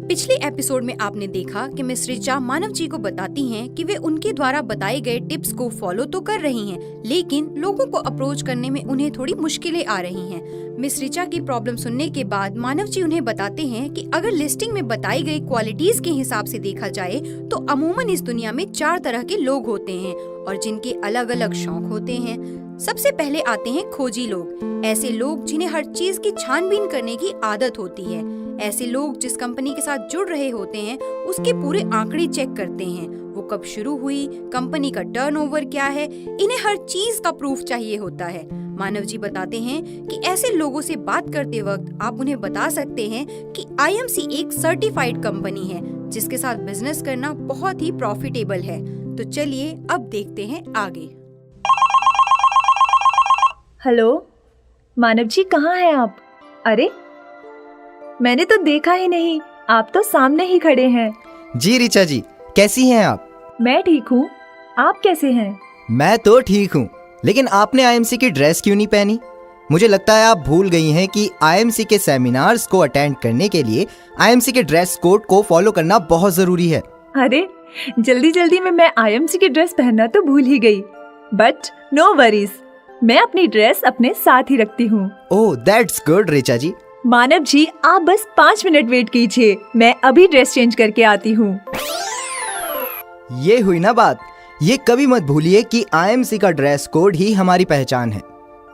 पिछले एपिसोड में आपने देखा कि मिस रिचा मानव जी को बताती हैं कि वे उनके द्वारा बताए गए टिप्स को फॉलो तो कर रही हैं, लेकिन लोगों को अप्रोच करने में उन्हें थोड़ी मुश्किलें आ रही हैं। मिस रिचा की प्रॉब्लम सुनने के बाद मानव जी उन्हें बताते हैं कि अगर लिस्टिंग में बताई गई क्वालिटीज के हिसाब से देखा जाए तो अमूमन इस दुनिया में 4 तरह के लोग होते हैं और जिनके अलग अलग शौक होते हैं। सबसे पहले आते हैं खोजी लोग, ऐसे लोग जिन्हें हर चीज की छानबीन करने की आदत होती है। ऐसे लोग जिस कंपनी के साथ जुड़ रहे होते हैं उसके पूरे आंकड़े चेक करते हैं, वो कब शुरू हुई, कंपनी का टर्नओवर क्या है, इन्हें हर चीज का प्रूफ चाहिए होता है। मानव जी बताते हैं कि ऐसे लोगों से बात करते वक्त आप उन्हें बता सकते हैं कि IMC एक सर्टिफाइड कंपनी है जिसके साथ बिजनेस करना बहुत ही प्रॉफिटेबल है। तो चलिए अब देखते हैं आगे। हेलो मानव जी, कहाँ हैं आप? अरे मैंने तो देखा ही नहीं, आप तो सामने ही खड़े हैं। जी रिचा जी, कैसी हैं आप? मैं ठीक हूँ, आप कैसे हैं? मैं तो ठीक हूँ, लेकिन आपने IMC की ड्रेस क्यों नहीं पहनी? मुझे लगता है आप भूल गई हैं कि IMC के सेमिनार्स को अटेंड करने के लिए IMC के ड्रेस कोड को फॉलो करना बहुत जरूरी है। अरे जल्दी जल्दी में मैं IMC की ड्रेस पहनना तो भूल ही गई, बट नो वरीज, मैं अपनी ड्रेस अपने साथ ही रखती हूँ। ओह दैट्स गुड रिचा जी। मानव जी, आप बस 5 मिनट वेट कीजिए, मैं अभी ड्रेस चेंज करके आती हूँ। ये हुई ना बात। ये कभी मत भूलिए कि IMC का ड्रेस कोड ही हमारी पहचान है।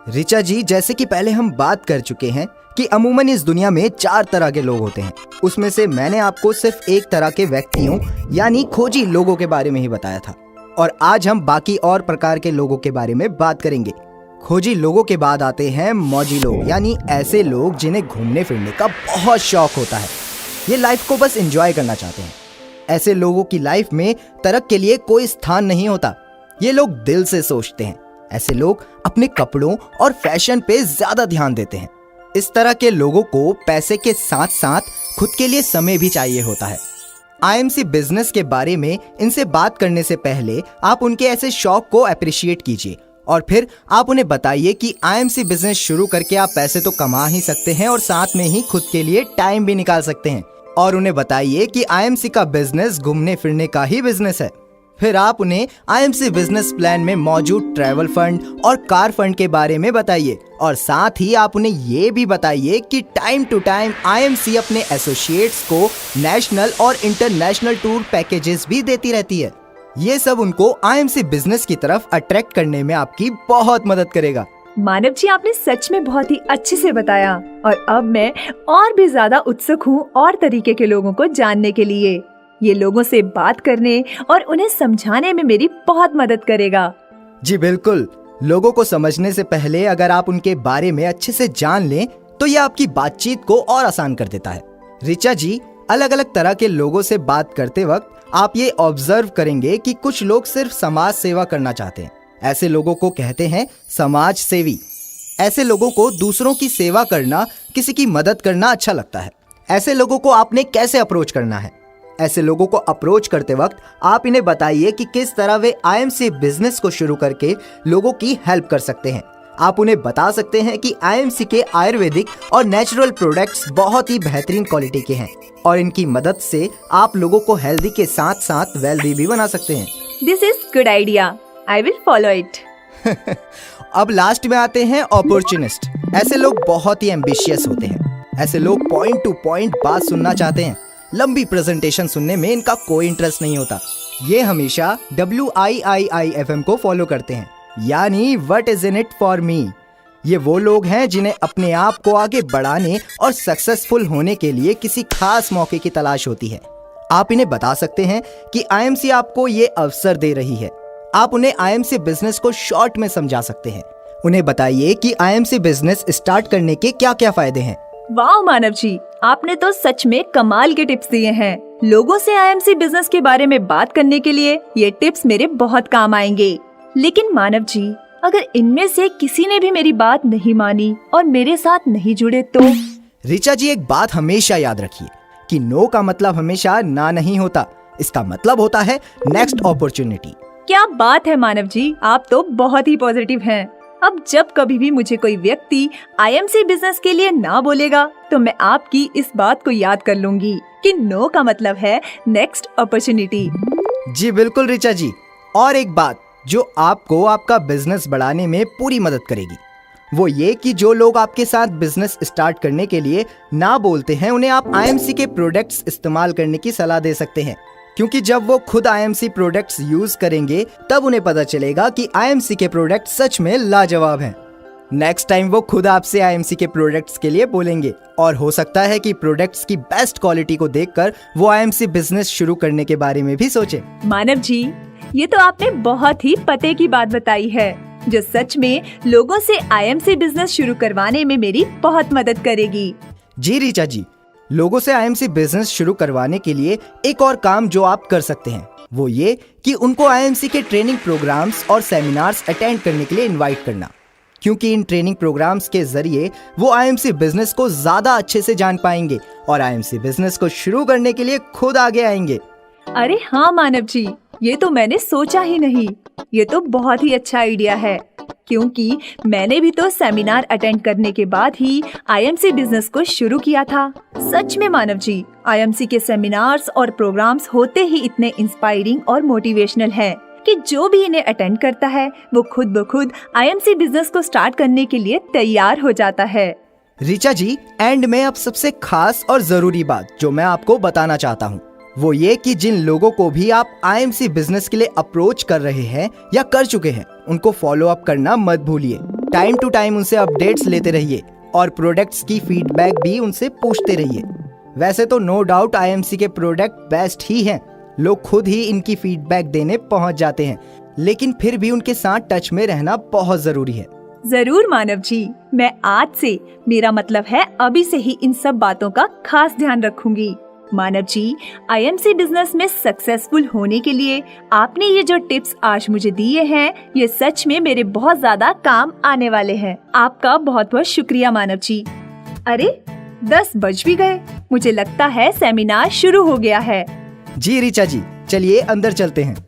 रिचा जी, जैसे कि पहले हम बात कर चुके हैं कि अमूमन इस दुनिया में 4 तरह के लोग होते हैं, उसमें से मैंने आपको सिर्फ एक तरह के व्यक्तियों यानी खोजी लोगों के बारे में ही बताया था, और आज हम बाकी और प्रकार के लोगों के बारे में बात करेंगे। खोजी लोगों के बाद आते हैं मौजी लोग, यानी ऐसे लोग जिन्हें घूमने फिरने का बहुत शौक होता है। ये लाइफ को बस एंजॉय करना चाहते हैं। ऐसे लोगों की लाइफ में तरक के लिए कोई स्थान नहीं होता। ये लोग दिल से सोचते हैं। ऐसे लोग अपने कपड़ों और फैशन पे ज्यादा ध्यान देते हैं। इस तरह के लोगों को पैसे के साथ साथ खुद के लिए समय भी चाहिए होता है। IMC बिजनेस के बारे में इनसे बात करने से पहले आप उनके ऐसे शौक को अप्रिशिएट कीजिए और फिर आप उन्हें बताइए कि IMC बिजनेस शुरू करके आप पैसे तो कमा ही सकते हैं और साथ में ही खुद के लिए टाइम भी निकाल सकते हैं। और उन्हें बताइए कि IMC का बिजनेस घूमने फिरने का ही बिजनेस है। फिर आप उन्हें IMC बिजनेस प्लान में मौजूद ट्रैवल फंड और कार फंड के बारे में बताइए, और साथ ही आप उन्हें ये भी बताइए कि टाइम टू टाइम IMC अपने एसोसिएट्स को नेशनल और इंटरनेशनल टूर पैकेजेस भी देती रहती है। ये सब उनको IMC बिजनेस की तरफ अट्रैक्ट करने में आपकी बहुत मदद करेगा। मानव जी, आपने सच में बहुत ही अच्छे से बताया, और अब मैं और भी ज्यादा उत्सुक हूँ और तरीके के लोगों को जानने के लिए। ये लोगों से बात करने और उन्हें समझाने में मेरी बहुत मदद करेगा। जी बिल्कुल, लोगों को समझने से पहले अगर आप उनके बारे में अच्छे से जान लें तो ये आपकी बातचीत को और आसान कर देता है। रिचा जी, अलग अलग तरह के लोगों से बात करते वक्त आप ये ऑब्जर्व करेंगे कि कुछ लोग सिर्फ समाज सेवा करना चाहते हैं। ऐसे लोगों को कहते हैं समाज सेवी। ऐसे लोगों को दूसरों की सेवा करना, किसी की मदद करना अच्छा लगता है। ऐसे लोगों को आपने कैसे अप्रोच करना है? ऐसे लोगों को अप्रोच करते वक्त आप इन्हें बताइए कि किस तरह वे IMC बिजनेस को शुरू करके लोगों की हेल्प कर सकते हैं। आप उन्हें बता सकते हैं कि IMC के आयुर्वेदिक और नेचुरल प्रोडक्ट्स बहुत ही बेहतरीन क्वालिटी के हैं और इनकी मदद से आप लोगों को हेल्दी के साथ साथ वेल्दी भी बना सकते हैं। This is good idea, I will follow it. अब लास्ट में आते हैं अपॉर्चुनिस्ट। ऐसे लोग बहुत ही एम्बिशियस होते हैं। ऐसे लोग पॉइंट टू पॉइंट बात सुनना चाहते हैं। लंबी प्रेजेंटेशन सुनने में इनका कोई इंटरेस्ट नहीं होता। ये हमेशा WIIIFM को फॉलो करते हैं, यानी what is in it for me. ये वो लोग हैं जिन्हें अपने आप को आगे बढ़ाने और सक्सेसफुल होने के लिए किसी खास मौके की तलाश होती है। आप इन्हें बता सकते हैं कि IMC आपको ये अवसर दे रही है। आप उन्हें IMC बिजनेस को शॉर्ट में समझा सकते हैं। उन्हें बताइए कि IMC बिजनेस स्टार्ट करने के क्या क्या फायदे हैं। वाह मानव जी, आपने तो सच में कमाल के टिप्स दिए हैं। लोगों से IMC बिजनेस के बारे में बात करने के लिए ये टिप्स मेरे बहुत काम आएंगे। लेकिन मानव जी, अगर इनमें से किसी ने भी मेरी बात नहीं मानी और मेरे साथ नहीं जुड़े तो? रिचा जी, एक बात हमेशा याद रखिए कि नो का मतलब हमेशा ना नहीं होता। इसका मतलब होता है नेक्स्ट अपॉर्चुनिटी। क्या बात है मानव जी, आप तो बहुत ही पॉजिटिव हैं। अब जब कभी भी मुझे कोई व्यक्ति आईएमसी बिजनेस के लिए ना बोलेगा तो मैं आपकी इस बात को याद कर लूंगी कि नो का मतलब है नेक्स्ट अपॉर्चुनिटी। जी बिल्कुल रिचा जी। और एक बात जो आपको आपका बिजनेस बढ़ाने में पूरी मदद करेगी वो ये कि जो लोग आपके साथ बिजनेस स्टार्ट करने के लिए ना बोलते हैं उन्हें आप आईएमसी के प्रोडक्ट्स इस्तेमाल करने की सलाह दे सकते हैं, क्योंकि जब वो खुद आईएमसी प्रोडक्ट्स यूज करेंगे तब उन्हें पता चलेगा कि आईएमसी के प्रोडक्ट सच में लाजवाब हैं। नेक्स्ट टाइम वो खुद आपसे आईएमसी के प्रोडक्ट्स के लिए बोलेंगे और हो सकता है कि प्रोडक्ट्स की बेस्ट क्वालिटी को देखकर वो आईएमसी बिजनेस शुरू करने के बारे में भी सोचे। मानव जी, ये तो आपने बहुत ही पते की बात बताई है जो सच में लोगों से आईएमसी बिजनेस शुरू करवाने में मेरी बहुत मदद करेगी। जी रिचा जी, लोगों से आईएमसी बिजनेस शुरू करवाने के लिए एक और काम जो आप कर सकते हैं वो ये कि उनको आईएमसी के ट्रेनिंग प्रोग्राम्स और सेमिनार्स अटेंड करने के लिए इनवाइट करना, क्योंकि इन ट्रेनिंग प्रोग्राम्स के जरिए वो आईएमसी बिजनेस को ज्यादा अच्छे से जान पाएंगे और आईएमसी बिजनेस को शुरू करने के लिए खुद आगे आएंगे। अरे हाँ मानव जी, ये तो मैंने सोचा ही नहीं। ये तो बहुत ही अच्छा आइडिया है, क्योंकि मैंने भी तो सेमिनार अटेंड करने के बाद ही आईएमसी बिजनेस को शुरू किया था। सच में मानव जी, आईएमसी के सेमिनार्स और प्रोग्राम्स होते ही इतने इंस्पायरिंग और मोटिवेशनल हैं कि जो भी इन्हें अटेंड करता है वो खुद ब खुद आईएमसी बिजनेस को स्टार्ट करने के लिए तैयार हो जाता है। रिचा जी, एंड में अब सबसे खास और जरूरी बात जो मैं आपको बताना चाहता हूँ वो ये कि जिन लोगों को भी आप आईएमसी बिजनेस के लिए अप्रोच कर रहे हैं या कर चुके हैं उनको फॉलो अप करना मत भूलिए। टाइम टू टाइम उनसे अपडेट्स लेते रहिए और प्रोडक्ट्स की फीडबैक भी उनसे पूछते रहिए। वैसे तो नो डाउट आईएमसी के प्रोडक्ट बेस्ट ही हैं, लोग खुद ही इनकी फीडबैक देने पहुंच जाते हैं, लेकिन फिर भी उनके साथ टच में रहना बहुत जरूरी है। जरूर मानव जी, मैं आज से, मेरा मतलब है अभी से ही इन सब बातों का खास ध्यान रखूंगी। मानव जी, आईएमसी बिजनेस में सक्सेसफुल होने के लिए आपने ये जो टिप्स आज मुझे दिए हैं ये सच में मेरे बहुत ज्यादा काम आने वाले हैं। आपका बहुत बहुत शुक्रिया मानव जी। अरे 10 बज भी गए, मुझे लगता है सेमिनार शुरू हो गया है। जी रिचा जी, चलिए अंदर चलते हैं।